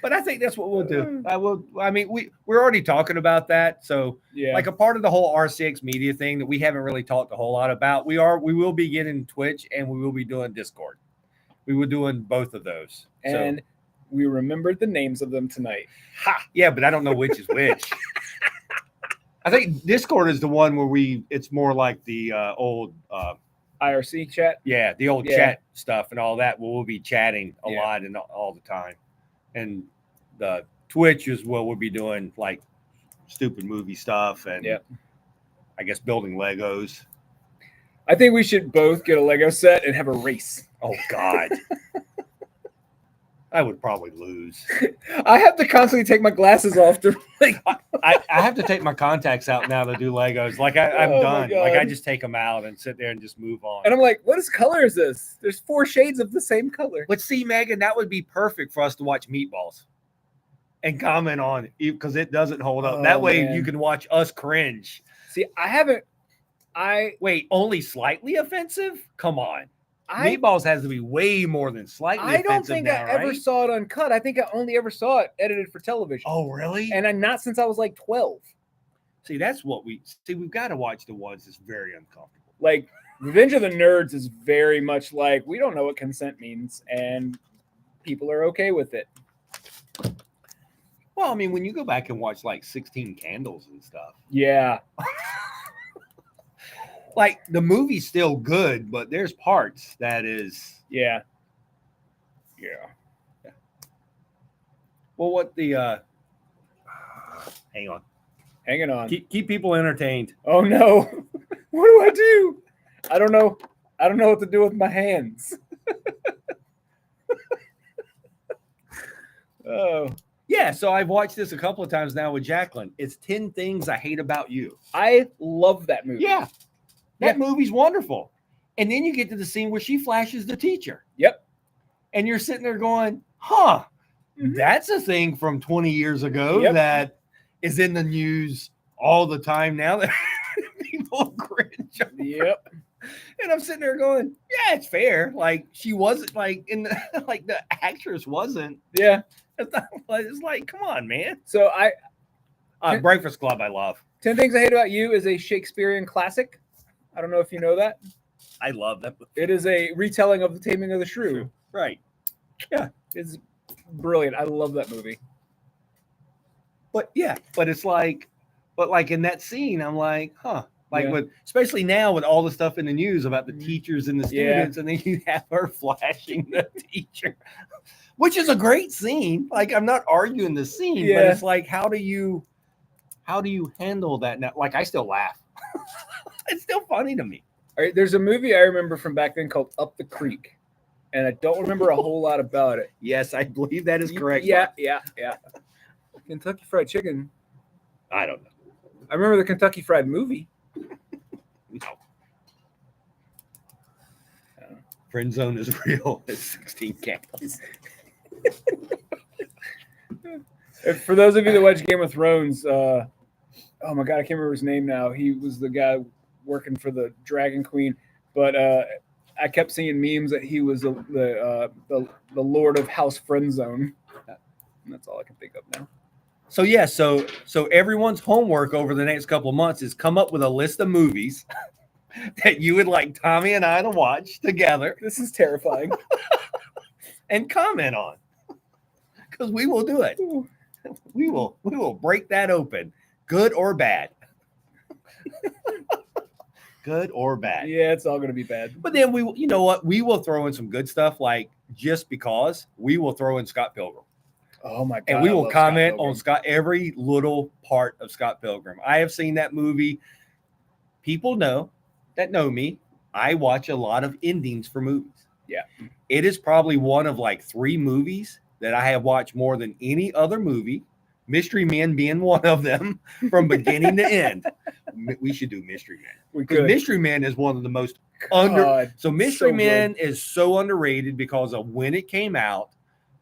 But I think that's what we'll do. We're already talking about that. So yeah, like a part of the whole RCX media thing that we haven't really talked a whole lot about. We will be getting Twitch and we will be doing Discord. We were doing both of those. And we remembered the names of them tonight. Ha! Yeah, but I don't know which is which. I think Discord is the one where it's more like the old IRC chat. Yeah, the old chat stuff and all that. We'll be chatting a lot and all the time. And the Twitch is what we'll be doing, like stupid movie stuff and I guess building Legos. I think we should both get a Lego set and have a race. Oh God. I would probably lose. I have to constantly take my glasses off to like. I have to take my contacts out now to do Legos. Like I'm Oh my done. Like I God. just take them out and sit there and just move on. And I'm like, what is color is this? There's 4 shades of the same color. But see, Megan, that would be perfect for us to watch Meatballs and comment on it because it doesn't hold up. Oh, That way man. you can watch us cringe. See, I Wait, only slightly offensive? Come on. Meatballs has to be way more than slightly I don't offensive think now, I ever right? saw it uncut. I think I only ever saw it edited for television. Oh, really? And not since I was like 12. See, that's what we've got to watch the ones that's very uncomfortable. Like Revenge of the Nerds is very much like we don't know what consent means and people are okay with it. Well, I mean, when you go back and watch like 16 Candles and stuff, Yeah. like the movie's still good, but there's parts that is. Yeah. Well, what the hang on. Hanging on. Keep people entertained. Oh no. What do I do? I don't know. I don't know what to do with my hands. Oh. Yeah, so I've watched this a couple of times now with Jacqueline. It's 10 Things I Hate About You. I love that movie. Yeah. That movie's wonderful. And then you get to the scene where she flashes the teacher. Yep. And you're sitting there going, huh, that's a thing from 20 years ago that is in the news all the time now that people cringe. Yep. And I'm sitting there going, yeah, it's fair. Like she wasn't like in the like the actress wasn't. Yeah. It's like, come on, man. So Breakfast Club, I love. 10 Things I Hate About You is a Shakespearean classic. I don't know if you know that. I love that. It is a retelling of The Taming of the Shrew. Right. Yeah. It's brilliant. I love that movie. But it's like, in that scene, I'm like, huh. Like especially now with all the stuff in the news about the teachers and the students, and then you have her flashing the teacher, which is a great scene. Like I'm not arguing the scene, but it's like, how do you handle that now? Like I still laugh. It's still funny to me. All right, there's a movie I remember from back then called Up the Creek, and I don't remember a whole lot about it. Yes, I believe that is correct. Yeah. Kentucky Fried Chicken. I don't know. I remember the Kentucky Fried Movie. No. Friend zone is real. It's 16 Candles. For those of you that watch Game of Thrones, oh my God, I can't remember his name now. He was the guy working for the Dragon Queen, but I kept seeing memes that he was the Lord of House Friend Zone. And that's all I can think of now. So so everyone's homework over the next couple of months is come up with a list of movies that you would like Tommy and I to watch together. This is terrifying. And comment on, because we will do it. We will break that open, good or bad. Good or bad. Yeah, it's all going to be bad. But then you know what? We will throw in some good stuff, like just because we will throw in Scott Pilgrim. Oh my God! And we will comment on every little part of Scott Pilgrim. I have seen that movie. People know me. I watch a lot of endings for movies. Yeah, it is probably one of like 3 movies that I have watched more than any other movie. Mystery Men being one of them, from beginning to end. We should do Mystery Men. Because Mystery Men is one of the most So Mystery Men is so underrated because of when it came out.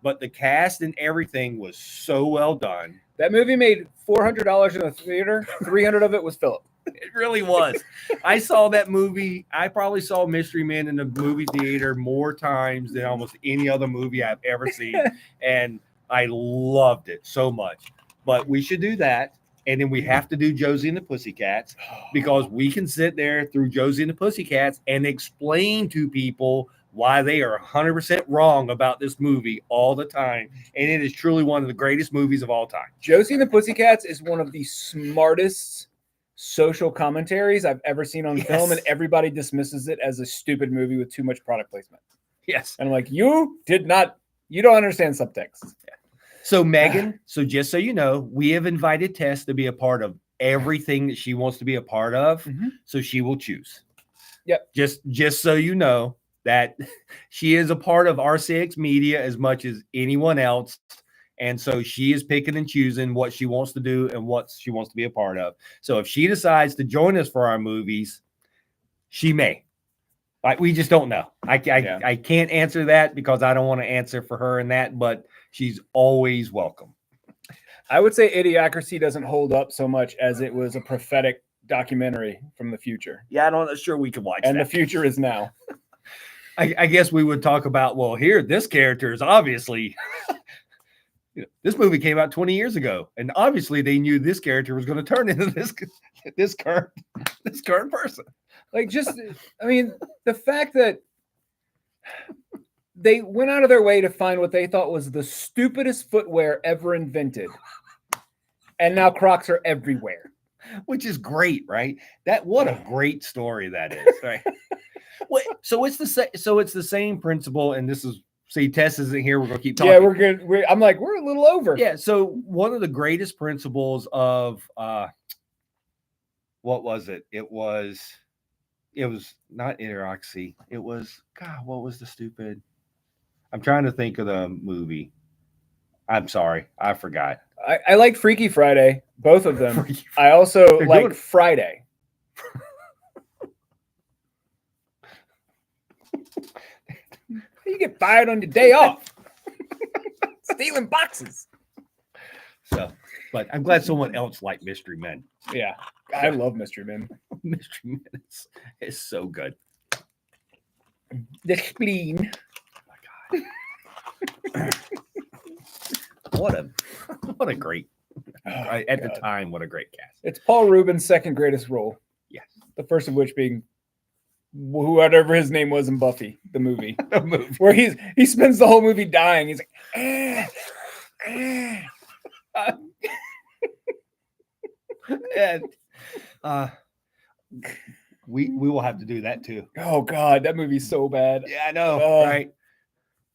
But the cast and everything was so well done. That movie made $400 in the theater. 300 of it was Phillip. It really was. I saw that movie. I probably saw Mystery Men in the movie theater more times than almost any other movie I've ever seen. And I loved it so much. But we should do that. And then we have to do Josie and the Pussycats, because we can sit there through Josie and the Pussycats and explain to people why they are 100% wrong about this movie all the time. And it is truly one of the greatest movies of all time. Josie and the Pussycats is one of the smartest social commentaries I've ever seen on film, and everybody dismisses it as a stupid movie with too much product placement. Yes. And I'm like, you don't understand subtext. Yeah. So Megan, so just so you know, we have invited Tess to be a part of everything that she wants to be a part of. So she will choose. Yep. Just so you know, that she is a part of RCX media as much as anyone else. And so she is picking and choosing what she wants to do and what she wants to be a part of. So if she decides to join us for our movies, she may. Like, we just don't know. I can't answer that because I don't want to answer for her in that, but she's always welcome. I would say Idiocracy doesn't hold up so much as it was a prophetic documentary from the future. Yeah, I'm not sure we can watch and that. The future is now. I guess we would talk about, well, here, this character is obviously... this movie came out 20 years ago, and obviously they knew this character was going to turn into this current person. Like, just, I mean, the fact that they went out of their way to find what they thought was the stupidest footwear ever invented, and now Crocs are everywhere, which is great, right? What a great story that is, right? So it's the same principle, and this is. See, Tess isn't here. We're going to keep talking. Yeah, we're good. I'm like, we're a little over. Yeah. So one of the greatest principles of what was it? It was not Idiocracy. It was, God, what was the stupid? I'm trying to think of the movie. I'm sorry. I forgot. I like Freaky Friday, both of them. I also like Friday. You get fired on your day off. Stealing boxes. So, but I'm glad someone else liked Mystery Men. Yeah, I love Mystery Men. Mystery Men is so good. The spleen. Oh my God. What a great, at the time, what a great cast. It's Paul Rubin's second greatest role. Yes. The first of which being whatever his name was in Buffy, the movie. Where he spends the whole movie dying. He's like, and we will have to do that too. Oh God, that movie's so bad. Yeah, I know, right?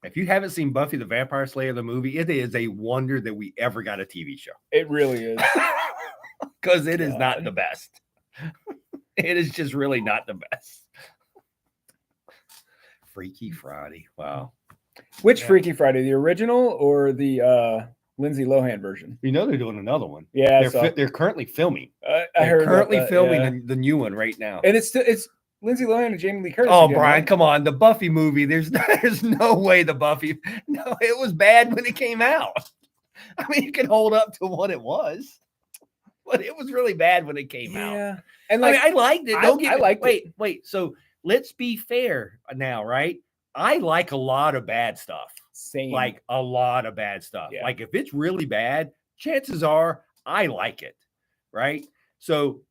If you haven't seen Buffy the Vampire Slayer, the movie, it is a wonder that we ever got a TV show. It really is. Because it is not the best. It is just really not the best. Freaky Friday. Wow. Which Freaky Friday? The original or the Lindsay Lohan version? You know they're doing another one. Yeah, they're currently filming. I heard currently filming the new one right now. And it's Lindsay Lohan and Jamie Lee Curtis. Oh, again, Brian, right? Come on. The Buffy movie, there's no way the Buffy. No, it was bad when it came out. I mean, it could hold up to what it was, but it was really bad when it came out. Yeah. And like, I mean, I liked it. Don't get I liked it. Wait. So let's be fair now, right? I like a lot of bad stuff. Same. Like a lot of bad stuff. Yeah. Like if it's really bad, chances are I like it, right? So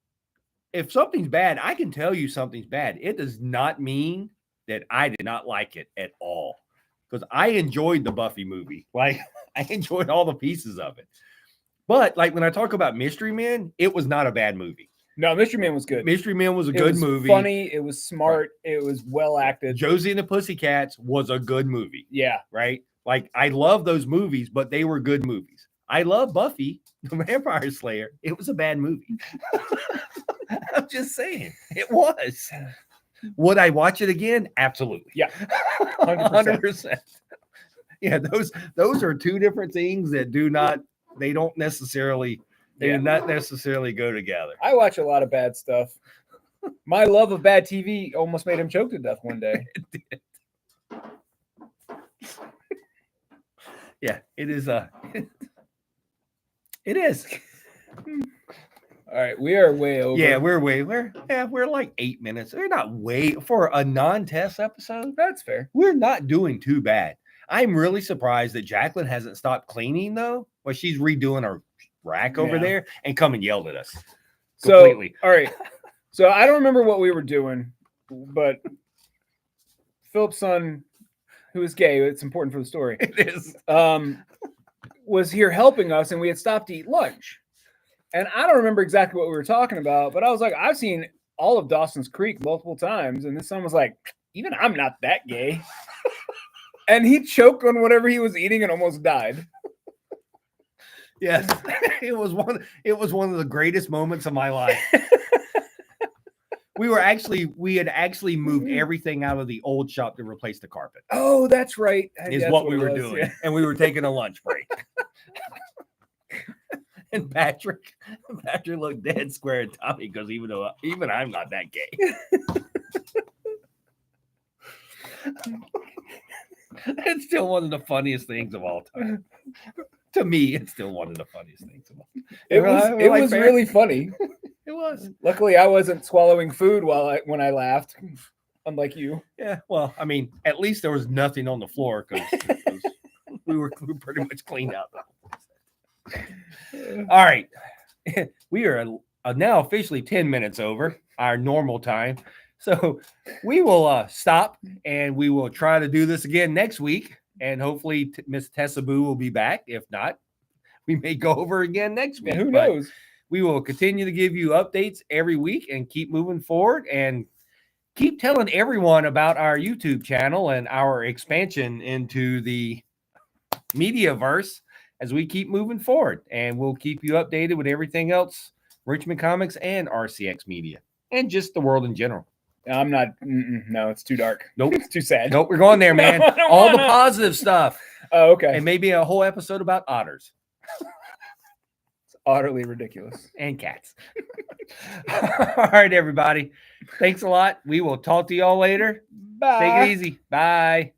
if something's bad, I can tell you something's bad. It does not mean that I did not like it at all, because I enjoyed the Buffy movie. Like I enjoyed all the pieces of it. But like when I talk about Mystery Men, it was not a bad movie. No, Mystery Men was good. Mystery Men was a good movie. Funny. It was smart. Right. It was well acted. Josie and the Pussycats was a good movie. Yeah. Right? Like I love those movies, but they were good movies. I love Buffy the Vampire Slayer. It was a bad movie. I'm just saying. It was. Would I watch it again? Absolutely. Yeah. 100%. Yeah, those are two different things that do not necessarily go together. I watch a lot of bad stuff. My love of bad TV almost made him choke to death one day. It did. Yeah, it is it is. All right, we are way over. Yeah, we're like 8 minutes. We're not way for a non-test episode. That's fair. We're not doing too bad. I'm really surprised that Jacqueline hasn't stopped cleaning though. Well, she's redoing her rack over there and come and yelled at us completely. So, all right. So I don't remember what we were doing, but Philip's son, who is gay, it's important for the story. It is. Was here helping us, and we had stopped to eat lunch. And I don't remember exactly what we were talking about, but I was like, I've seen all of Dawson's Creek multiple times. And this son was like, even I'm not that gay. And he choked on whatever he was eating and almost died. Yes. It was one of the greatest moments of my life. we had actually moved everything out of the old shop to replace the carpet. Oh, that's right. Is That's what we it were was, doing, yeah. and we were taking a lunch break. And Patrick looked dead square at Tommy because even I'm not that gay. It's still one of the funniest things of all time. To me, it's still one of the funniest things of all time. It was really funny. It was. Luckily, I wasn't swallowing food when I laughed, unlike you. Yeah, well, I mean, at least there was nothing on the floor because we were pretty much cleaned out. All right. We are now officially 10 minutes over our normal time. So we will stop and we will try to do this again next week. And hopefully Miss Tessa Boo will be back. If not, we may go over again next week. Yeah, who knows? We will continue to give you updates every week and keep moving forward and keep telling everyone about our YouTube channel and our expansion into the Mediaverse as we keep moving forward. And we'll keep you updated with everything else, Richmond Comics and RCX Media, and just the world in general. I'm not. No, it's too dark. Nope. It's too sad. Nope, we're going there, man. No, I don't All wanna. the positive stuff. Oh, okay. And maybe a whole episode about otters. It's utterly ridiculous. And cats. All right, everybody. Thanks a lot. We will talk to y'all later. Bye. Take it easy. Bye.